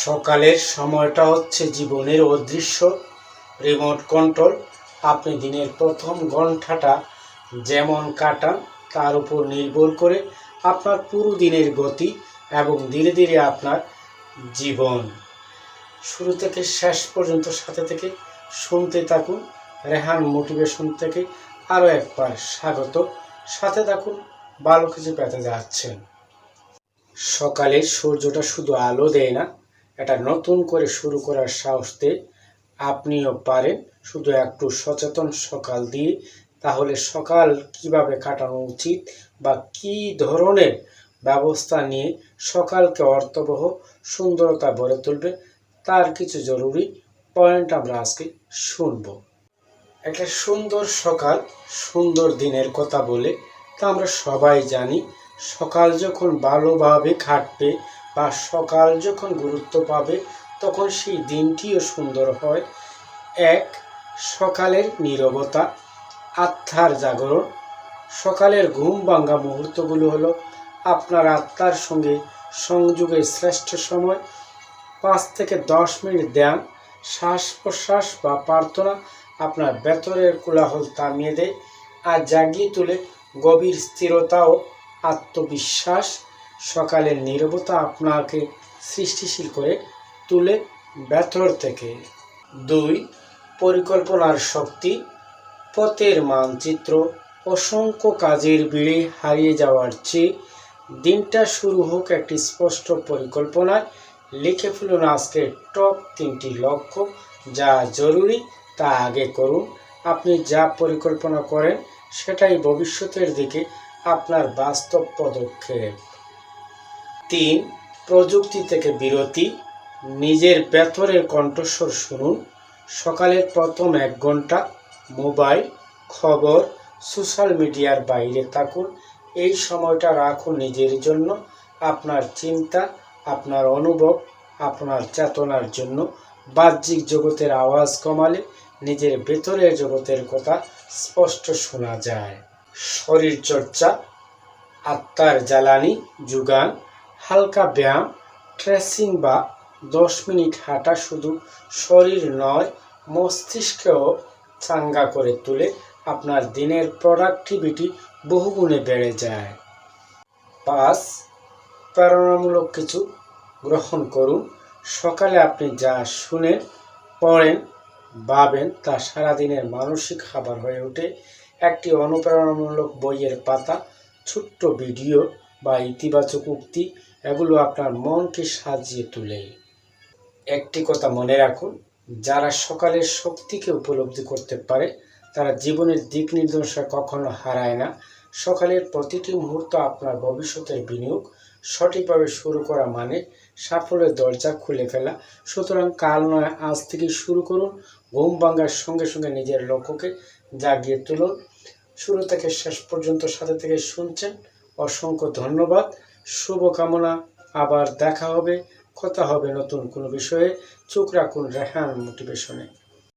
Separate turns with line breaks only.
সকালের সময়টা হচ্ছে জীবনের অদৃশ্য রিমোট কন্ট্রোল। আপনি দিনের প্রথম ঘন্টাটা যেমন কাটান তার উপর নির্ভর করে আপনার পুরো দিনের গতি এবং ধীরে ধীরে আপনার জীবন। শুরু থেকে শেষ পর্যন্ত সাথে থেকে শুনতে থাকুন। রেহান মোটিভেশন থেকে আরও একবার স্বাগত। সাথে থাকুন, ভালো কিছু পেতে যাচ্ছেন। সকালের সূর্যটা শুধু আলো দেয় না, এটা নতুন করে শুরু করার সাহস দেয়। আপনিও পারেন শুধু একটু সচেতন সকাল দিয়ে। তাহলে সকাল কিভাবে কাটানো উচিত বা কী ধরনের ব্যবস্থা নিয়ে সকালকে অর্থবহ সুন্দরতা গড়ে তুলবে তার কিছু জরুরি পয়েন্ট আমরা আজকে শুনব। একটা সুন্দর সকাল সুন্দর দিনের কথা বলে তা আমরা সবাই জানি। সকাল যখন ভালোভাবে কাটবে বা সকাল যখন গুরুত্ব পাবে তখন সেই দিনটিও সুন্দর হয়। এক, সকালের নীরবতা, আত্মার জাগরণ। সকালের ঘুম ভাঙা মুহূর্তগুলো হলো আপনার আত্মার সঙ্গে সংযোগের শ্রেষ্ঠ সময়। 5 থেকে 10 মিনিট ধ্যান, শ্বাস প্রশ্বাস বা প্রার্থনা আপনার ভেতরের কোলাহল থামিয়ে দেয় আর জাগিয়ে তোলে গভীর স্থিরতা ও আত্মবিশ্বাস। সকালের নীরবতা আপনাকে সৃষ্টিশীল করে তুলে ভেতর থেকে। 2, পরিকল্পনার শক্তি, পথের মানচিত্র। অসংখ্য কাজের ভিড়ে হারিয়ে যাওয়ার চেয়ে দিনটা শুরু হোক একটি স্পষ্ট পরিকল্পনায়। লিখে ফেলুন আজকের টপ 3টি লক্ষ্য, যা জরুরি তা আগে করুন। আপনি যা পরিকল্পনা করেন সেটাই ভবিষ্যতের দিকে আপনার বাস্তব পদক্ষেপ। 3, প্রযুক্তি থেকে বিরতি, নিজের ভেতরের কণ্ঠস্বর শুনুন। সকালের প্রথম 1 ঘন্টা মোবাইল, খবর, সোশ্যাল মিডিয়ার বাইরে থাকুন। এই সময়টা রাখুন নিজের জন্য, আপনার চিন্তা, আপনার অনুভব, আপনার চেতনার জন্য। বাহ্যিক জগতের আওয়াজ কমালে নিজের ভেতরের জগতের কথা স্পষ্ট শোনা যায়। শরীরচর্চা, আত্মার জ্বালানি যোগান। হালকা ব্যায়াম, ট্রেসিং বা 10 মিনিট হাঁটা শুধু শরীর নয় মস্তিষ্কেও চাঙ্গা করে তোলে। আপনার দিনের প্রোডাক্টিভিটি বহুগুণে বেড়ে যায়। 5, প্রেরণামূলক কিছু গ্রহণ করুন। সকালে আপনি যা শুনেন, পড়েন, ভাবেন তা সারাদিনের মানসিক খাবার হয়ে ওঠে। একটি অনুপ্রেরণামূলক বইয়ের পাতা, ছোট্ট ভিডিও বা ইতিবাচক উক্তি, এগুলো আপনার মনকে সাজিয়ে তোলে। একটি কথা মনে রাখুন, যারা সকালের শক্তিকে উপলব্ধি করতে পারে তারা জীবনের দিক নির্দেশনা কখনো হারায় না। সকালের প্রতিটি মুহূর্ত আপনার ভবিষ্যতের বিনিয়োগ। সঠিকভাবে শুরু করা মানে সাফল্যের দরজা খুলে ফেলা। সুতরাং কাল নয়, আজ থেকে শুরু করুন। ঘুম ভাঙার সঙ্গে সঙ্গে নিজের লক্ষ্যকে জাগিয়ে তুলুন। শুরু থেকে শেষ পর্যন্ত সাথে থেকে শুনছেন, অসংখ্য ধন্যবাদ। শুভকামনা। আবার দেখা হবে, কথা হবে নতুন কোনো বিষয়ে। চোখ রাখুন রেহান মোটিভেশনে।